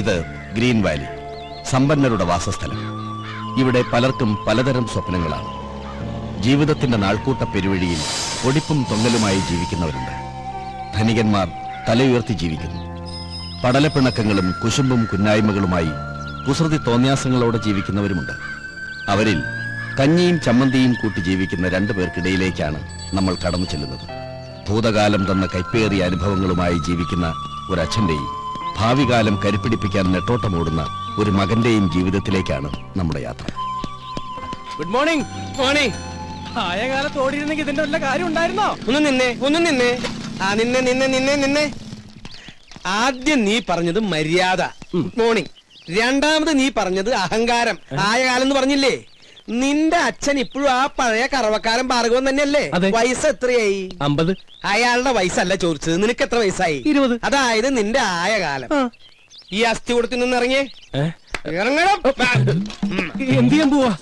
ഇത് green Valley, സമ്പന്നരുടെ വാസസ്ഥലം. ഇവിടെ പലർക്കും പലതരം സ്വപ്നങ്ങളാണ്. ജീവിതത്തിന്റെ നാൾക്കൂട്ട പെരുവഴിയിൽ ഒടിപ്പും തൊങ്ങലുമായി ജീവിക്കുന്നവരുണ്ട്. ധനികന്മാർ തലയുയർത്തി ജീവിക്കുന്നു. പടലപ്പിണക്കങ്ങളും കുശുമ്പും കുന്നായ്മകളുമായി കുസൃതി തോന്യാസങ്ങളോടെ ജീവിക്കുന്നവരുമുണ്ട്. അവരിൽ കഞ്ഞിയും ചമ്മന്തിയും കൂട്ടി ജീവിക്കുന്ന 2 പേർക്കിടയിലേക്കാണ് നമ്മൾ കടന്നു ചെല്ലുന്നത്. ഭൂതകാലം തന്ന കൈപ്പേറിയ അനുഭവങ്ങളുമായി ജീവിക്കുന്ന ഒരച്ഛന്റെയും ഭാവി കാലം കരുപ്പിടിപ്പിക്കാൻ നെട്ടോട്ടമോടുന്ന ഒരു മകന്റെയും ജീവിതത്തിലേക്കാണ് നമ്മുടെ യാത്ര. Good morning. മോർണിംഗ്. ആയ കാലത്ത് ഓടിയിരുന്നെങ്കിൽ ഇതിന്റെ വല്ല കാര്യം ഉണ്ടായിരുന്നോ? ഒന്ന് നിന്നെ. നിന്നെ. ആദ്യം നീ പറഞ്ഞത് മര്യാദ, ഗുഡ് മോർണിംഗ്. രണ്ടാമത് നീ പറഞ്ഞത് അഹങ്കാരം, ആയ കാലം എന്ന് പറഞ്ഞില്ലേ? നിന്റെ അച്ഛൻ ഇപ്പോഴും ആ പഴയ കറവക്കാരൻ ഭാർഗവൻ തന്നെയല്ലേ? വയസ്സ് എത്രയായി? 50. അയാളുടെ വയസ്സല്ല ചോദിച്ചത്, നിനക്ക് എത്ര വയസ്സായി? 20. അതായത് നിന്റെ ആയ കാലം. ഈ അസ്ഥി കൂടത്തിൽ നിന്ന് ഇറങ്ങിയേ. ഇറങ്ങണം. എന്ത് ചെയ്യാൻ പോവാ?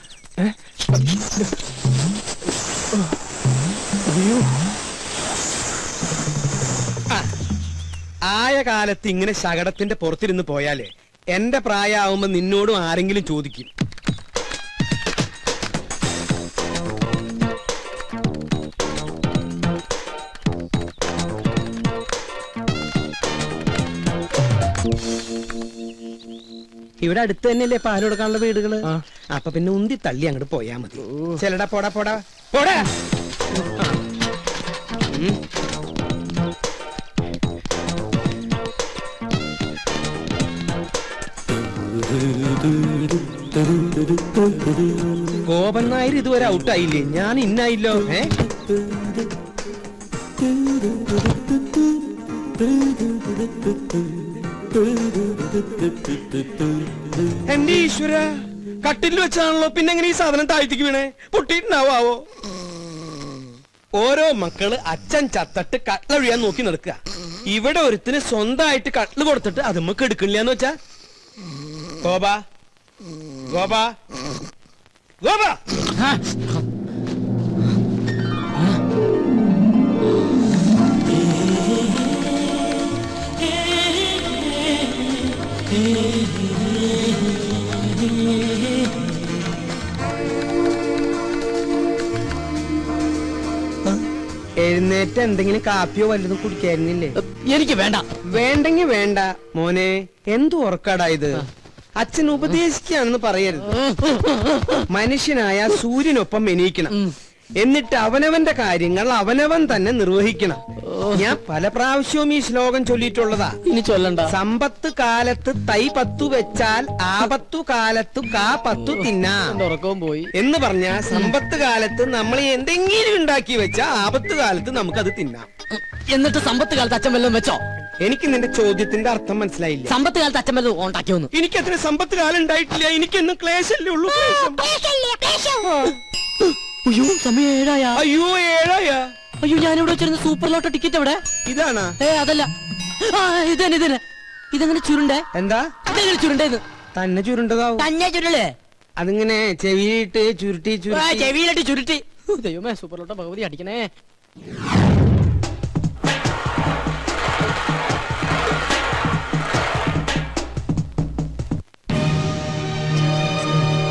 ആയ കാലത്ത് ഇങ്ങനെ ശകടത്തിന്റെ പുറത്തിരുന്ന് പോയാലേ എന്റെ പ്രായമാവുമ്പോ നിന്നോടും ആരെങ്കിലും ചോദിക്കും. ഇവിടെ അടുത്ത് തന്നെയല്ലേ പാല് കൊടുക്കാനുള്ള വീടുകള്? അപ്പൊ പിന്നെ ഉന്തി തള്ളി അങ്ങോട്ട് പോയാ മതി. ചെലടാ പോടാ പോടാ പോടാ. ഗോപൻ നായർ ഇതുവരെ ഔട്ടായില്ലേ? ഞാൻ ഇന്നായില്ലോ. എന്റെ ഈശ്വര, കട്ടിൽ വെച്ചാണല്ലോ. പിന്നെ എങ്ങനെ ഈ സാധനം താഴ്ത്തിക്ക് വീണേ? പൊട്ടിയിട്ടുണ്ടാവോ? ഓരോ മക്കള് അച്ഛൻ ചത്തട്ട് കട്ടിലൊഴിയാൻ നോക്കി നടക്കുക. ഇവിടെ ഒരുത്തിന് സ്വന്തമായിട്ട് കട്ടില് കൊടുത്തിട്ട് അത് നമുക്ക് എടുക്കണില്ലാന്ന് വെച്ചാ. ഗോപാ ഗോപാ ഗോപാ, എഴുന്നേറ്റ് എന്തെങ്കിലും കാപ്പിയോ വല്ലതും കുടിക്കായിരുന്നില്ലേ? എനിക്ക് വേണ്ട. വേണ്ടെങ്കി വേണ്ട മോനെ. എന്തു ഉറക്കാടാ ഇത്? അച്ഛൻ ഉപദേശിക്കുകയാണെന്ന് പറയരുത്. മനുഷ്യനായ സൂര്യനൊപ്പം എണീക്കണം. എന്നിട്ട് അവനവന്റെ കാര്യങ്ങൾ അവനവൻ തന്നെ നിർവഹിക്കണം. ഞാൻ പല പ്രാവശ്യവും ഈ ശ്ലോകം ചൊല്ലിയിട്ടുള്ളതാ. ഇനി ചൊല്ലണ്ട. സമ്പത്ത് കാലത്ത് തൈ 10 വെച്ചാൽ ആപത്തു കാലത്തു കാ 10 തിന്നാം ഉറക്കവും പോയി എന്ന് പറഞ്ഞ സമ്പത്ത് കാലത്ത് നമ്മൾ എന്തെങ്കിലും ഉണ്ടാക്കി വെച്ചാ ആപത്ത് കാലത്ത് നമുക്കത് തിന്നാം. എന്നിട്ട് സമ്പത്ത് കാലത്ത് അച്ഛൻ വല്ലതും വെച്ചോ? എനിക്ക് നിന്റെ ചോദ്യത്തിന്റെ അർത്ഥം മനസ്സിലായില്ല. സമ്പത്ത് കാലത്ത് അച്ഛൻ വല്ലതും ഉണ്ടാക്കിയോന്ന്? എനിക്ക് അത്ര സമ്പത്ത് കാലം ഉണ്ടായിട്ടില്ല. എനിക്കെന്നും ക്ലേശല്ലേ ഉള്ളൂ. അയ്യോ, സമയം 7 ആയ. അയ്യോ 7 ആയ. അയ്യോ, ഞാനിവിടെ വെച്ചിരുന്ന സൂപ്പർ ലോട്ടോ ടിക്കറ്റ് എവിടെ? ഇതാണാ? അതല്ല, ഇതന്നെ. ഇതെങ്ങനെ ചുരുണ്ടേ? എന്താ ഇതെങ്ങനെ ചുരുണ്ടേന്ന്? തന്നെ ചുരുണ്ടതാവും. തന്നെ ചുരുളേ? അതിങ്ങനെ ചെവിയിട്ട് ചുരുട്ടി ചെവിയിലിട്ട് ചുരുട്ടി. ദൈവമേ, സൂപ്പർ ലോട്ടോ ഭഗവതി അടിക്കണേ.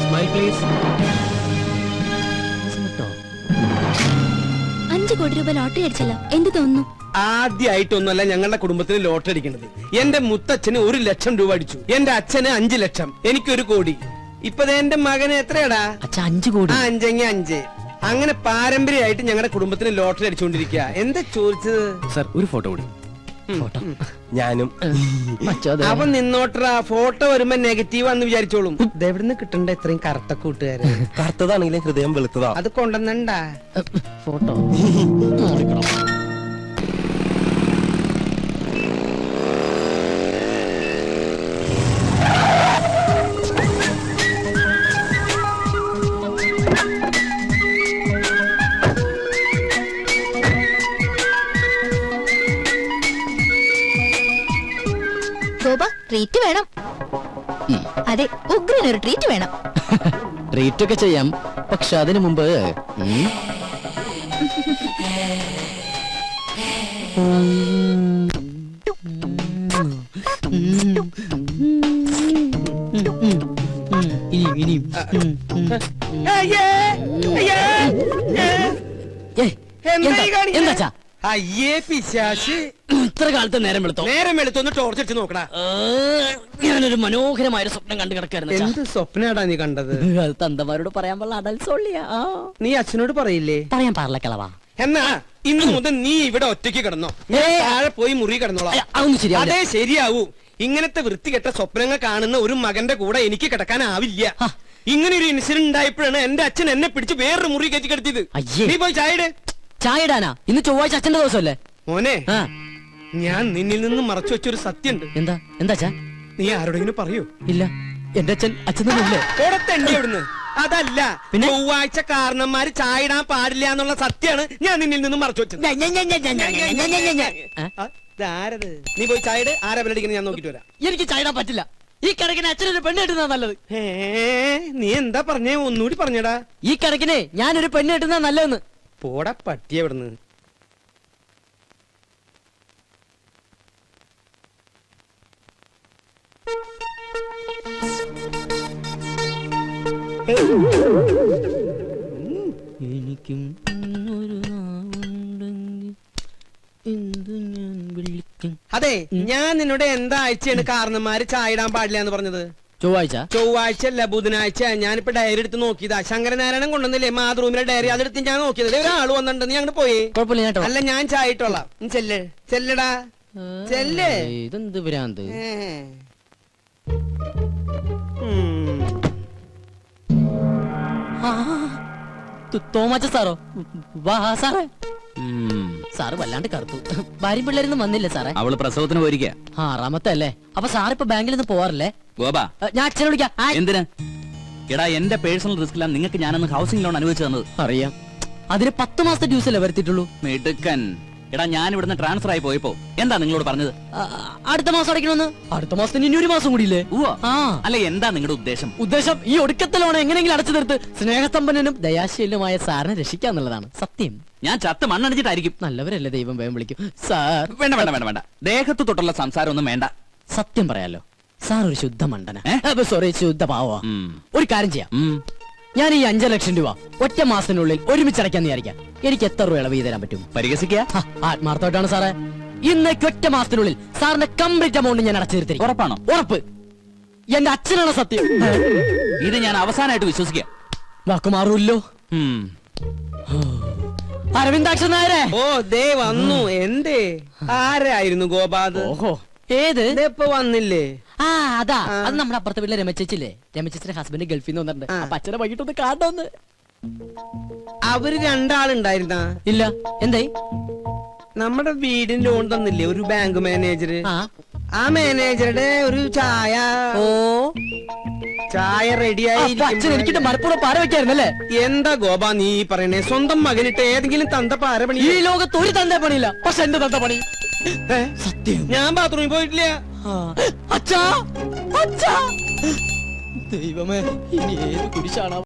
Smile please. 5 കോടി രൂപ ലോട്ടറി അടിച്ചല്ലോ, എന്ത് തോന്നുന്നു? ആദ്യമായിട്ടൊന്നുമല്ല ഞങ്ങളുടെ കുടുംബത്തിന് ലോട്ടറി അടിക്കുന്നത്. എന്റെ മുത്തച്ഛന് 1 ലക്ഷം രൂപ അടിച്ചു. എന്റെ അച്ഛന് 5 ലക്ഷം, എനിക്ക് 1 കോടി. ഇപ്പൊ എന്റെ മകന് എത്രയാടാ? 5 കോടി. 5 അങ്ങനെ പാരമ്പര്യമായിട്ട് ഞങ്ങളുടെ കുടുംബത്തിന് ലോട്ടറി അടിച്ചുകൊണ്ടിരിക്കുക. എന്താ ചോദിച്ചത്? സർ, ഒരു ഫോട്ടോ കൂടി. ഞാനും. അവൻ നിന്നോട്ടറാ. ഫോട്ടോ വരുമ്പോ നെഗറ്റീവ് ആണെന്ന് വിചാരിച്ചോളും. ഇതെവിടുന്ന് കിട്ടണ്ട ഇത്രയും കറുത്ത കൂട്ടുകാര്? കറുത്തതാണെങ്കിലും ഹൃദയം വെളുത്തതാ. അത് കൊണ്ടുവന്നണ്ടാ ഫോട്ടോ. ഗോപ, ട്രീറ്റ് വേണം. അതെ, ഉഗ്രനൊരു ട്രീറ്റ് വേണം. ട്രീറ്റ് ഒക്കെ ചെയ്യാം, പക്ഷെ അതിനു മുമ്പ് അയ്യേ, അയ്യേ, ഏ, ഏയ്, എന്താ ഈ എന്താ കാണിക്കണേ? എന്താച്ചാ അയ്യേ പിശാശ്, ഇത്ര കാലത്ത് നേരം വെളുത്തോ? നേരം വെളുത്തൊന്ന് ടോർച്ചടിച്ച് നോക്കടാ. ഞാനൊരു മനോഹരമായ ഒരു സ്വപ്നം കണ്ടു കിടക്കായിരുന്നു അച്ഛാ. എന്ത് സ്വപ്നാടാ നീ കണ്ടത്? അത് തന്തമാരോട് പറയാൻ പാടില്ല, അടൽസോളിയാ. നീ അച്ഛനോട് പറയില്ലേ? പറയാൻ പാടില്ല കിളവാ. എന്നാ ഇന്ന് മുതൽ നീ ഇവിടെ ഒറ്റയ്ക്ക് കിടന്നോ, ഞാൻ താഴെ പോയി മുറി കിടന്നോളാം. അതൊന്നും ശരിയാവില്ല. അതേ ശരിയാവൂ. ഇങ്ങനത്തെ വൃത്തികെട്ട സ്വപ്നങ്ങൾ കാണുന്ന ഒരു മകന്റെ കൂടെ എനിക്ക് കിടക്കാനാവില്ല. ഇങ്ങനെ ഒരു ഇൻസിഡന്റ് ഉണ്ടായപ്പോഴാണ് എന്റെ അച്ഛൻ എന്നെ പിടിച്ച് വേറൊരു മുറി കയറ്റി കിടത്തിയത്. അയ്യേ. നീ പോയി ചായ ഇട്. ചായ ഇടാനാ? ഇന്ന് ചൊവ്വാഴ്ച അച്ഛന്റെ ദിവസമല്ലേ? മോനെ, ആ, ഞാൻ നിന്നിൽ നിന്നും മറച്ചു വെച്ചൊരു സത്യമുണ്ട്. എന്താ എന്താച്ചാ? നീ ആരോടെങ്കിലും പറയൂ? ഇല്ല, എന്റെ അച്ഛൻ തന്നെയല്ലേ? ഓടത്തണ്ടി എവിടുന്ന്? അതല്ല, പിന്നെ? ചൊവ്വാഴ്ച കാരണന്മാര് ചായ ഇടാൻ പാടില്ല എന്നുള്ള സത്യമാണ് ഞാൻ നിന്നിൽ നിന്നും മറച്ചു വെച്ചത്. ഇതാരത്? നീ പോയി ചായ ഇട്. ആരാ ബലടിക്കുന്നത് ഞാൻ നോക്കിട്ട് വരാം. എനിക്ക് ചായ ഇടാൻ പറ്റില്ല. ഈ കണക്കിന് അച്ഛനൊരു പെണ്ണ് കിട്ടുന്നതാ നല്ലത്. നീ എന്താ പറഞ്ഞേ? ഒന്നുകൂടി പറഞ്ഞടാ. ഈ കണക്കിന് ഞാനൊരു പെണ്ണ് കിട്ടുന്നതാ നല്ലതെന്ന്. പോടാ പട്ടി എവിടുന്ന്. എനിക്കും ഒരു നാവുണ്ടെങ്കിൽ എന്തു ഞാൻ വിളിക്കും. അതെ, ഞാൻ നിന്നോട് എന്താ ആഴ്ചയാണ് കാരണന്മാര് ചായ ഇടാൻ പാടില്ല എന്ന് പറഞ്ഞത്? ചൊവ്വാഴ്ച. ചൊവ്വാഴ്ച അല്ല, ബുധനാഴ്ച. ഞാനിപ്പോ ഡയറി എടുത്ത് നോക്കിയതാ. ശങ്കരനാരായണൻ കൊണ്ടുവന്നില്ലേ മാതൃഭൂമിയുടെ ഡയറി, അതെടുത്ത് ഞാൻ നോക്കിയത്. ഒരാൾ വന്നിട്ടുണ്ട്, നീ അങ്ങോട്ട് പോയി. കുഴപ്പമില്ല, ഞാൻ ഇട്ടോളാം. അല്ല, ഞാൻ ചായ ഇട്ടോളാം. നീ ചെല്ല്, ചെല്ലടാ, ചെല്ല്. ഇതെന്ത് ഭ്രാന്ത്? തോമാച്ച സാറോ? വാ സാറേ. സാറ് വല്ലാണ്ട് കറുത്തു. ഭാര്യയും പിള്ളേരൊന്നും വന്നില്ല സാറേ. അവള് പ്രസവത്തിന് പോയിരിക്ക. 6ാമത്തെ അല്ലേ? അപ്പൊ സാറിപ്പോ ബാങ്കിൽ നിന്ന് പോവാറില്ലേ? ഗോപാ, ഞാൻ അച്ഛനെ വിളിക്കാം. എന്തിന്? എടാ, എന്റെ പേഴ്സണൽ റിസ്കിലാണ് നിങ്ങൾക്ക് ഞാനന്ന് ഹൗസിംഗ് ലോൺ അനുവദിച്ചു തന്നത്. അറിയാം. അതിന് 10 മാസത്തെ ഡ്യൂസ് അല്ലേ വരുത്തിയിട്ടുള്ളൂ? മിടുക്കൻ. എടാ, ഞാൻ ഇവിടുന്ന് ട്രാൻസ്ഫർ ആയി പോയപ്പോ എന്താ നിങ്ങളോട് പറഞ്ഞത്? അടുത്ത മാസം അടയ്ക്കണമെന്ന്. അടുത്ത മാസത്തിന് ഇനി 1 മാസം കൂടിയില്ലേ? ആ, അല്ല, എന്താ നിങ്ങളുടെ ഉദ്ദേശം? ഉദ്ദേശം ഈ ഒടുക്കത്തെ ലോൺ എങ്ങനെയെങ്കിലും അടച്ചു തീർത്ത് സ്നേഹസമ്പന്നനും ദയാശീലനുമായ സാറിനെ രക്ഷിക്കാന്നുള്ളതാണ്. സത്യം. ഞാൻ ചത്ത് മണ്ണടിച്ചിട്ടായിരിക്കും. നല്ലവരല്ലേ, ദൈവം വേഗം വിളിക്കും. സാർ വേണ്ട വേണ്ട വേണ്ട വേണ്ട, ദേഹത്ത് തൊട്ടുള്ള സംസാരം ഒന്നും വേണ്ട. സത്യം പറയാലോ, സാർ ഒരു ശുദ്ധ മണ്ടന. ഏ? സോറി, ശുദ്ധ പാവാ. ഉം. ഒരു കാര്യം ചെയ്യാം. ഞാൻ ഈ 5 ലക്ഷം രൂപ ഒറ്റ മാസത്തിനുള്ളിൽ ഒരുമിച്ചടയ്ക്കാന്ന് വിചാരിക്കാം. എനിക്ക് എത്ര രൂപ ഇളവ് തരാൻ പറ്റും? പരിഹസിക്കുക? ആത്മാർത്ഥമായിട്ടാണ് സാറേ. ഇന്നേക്ക് ഒറ്റ മാസത്തിനുള്ളിൽ സാറിന്റെ കംപ്ലീറ്റ് എമൗണ്ട് ഞാൻ അടച്ചു തീർത്തിരിക്കും. ഉറപ്പാണോ? ഉറപ്പ്. എന്റെ അച്ഛനാണ് സത്യം. ഇത് ഞാൻ അവസാനമായിട്ട് വിശ്വസിക്കുക. വാക്കുമാറൂല്ലോ. അരവിന്ദാക്ഷൻ നായരെ. ഓ, ദേ വന്നു. എന്തേ? ആരായിരുന്നു ഗോപാത്? ഓഹോ, ഏത്? ഇപ്പൊ വന്നില്ലേ? ആ, അതാ. അത് നമ്മുടെ അപ്പുറത്തെ വീട്ടിലെ രമച്ചേച്ചില്ലേ? രമച്ചേച്ചിന്റെ ഹസ്ബൻഡ് ഗൾഫിൽ നിന്ന് വന്നിട്ടുണ്ട്. അപ്പൊ അച്ഛനെ വൈകിട്ടൊന്ന് കാണണമെന്ന്. അവര് 2 ആളുണ്ടായിരുന്ന? ഇല്ല. എന്തായി? നമ്മുടെ വീടിന് ലോൺ തന്നില്ലേ ഒരു ബാങ്ക് മാനേജർ? ആ മാനേജറുടെ ഒരു ചായ. ഓ, ചായ റെഡിയായി. അച്ഛൻ എനിക്കിട്ട് മലപ്പുറം പാര വെക്കായിരുന്നല്ലേ? എന്താ ഗോപാ നീ പറയണേ? സ്വന്തം മകനിട്ട് ഏതെങ്കിലും തന്ത പാര പണി? ഈ ലോകത്ത് ഒരു തന്ത പണിയില്ല, പക്ഷെ എന്റെ തന്ത പണി. സത്യം. ഞാൻ ബാത്റൂമിൽ പോയിട്ടില്ല. അച്ഛാ, അച്ഛാ, ദൈവമേ, ഇനി ഏത് കുരിശാണ്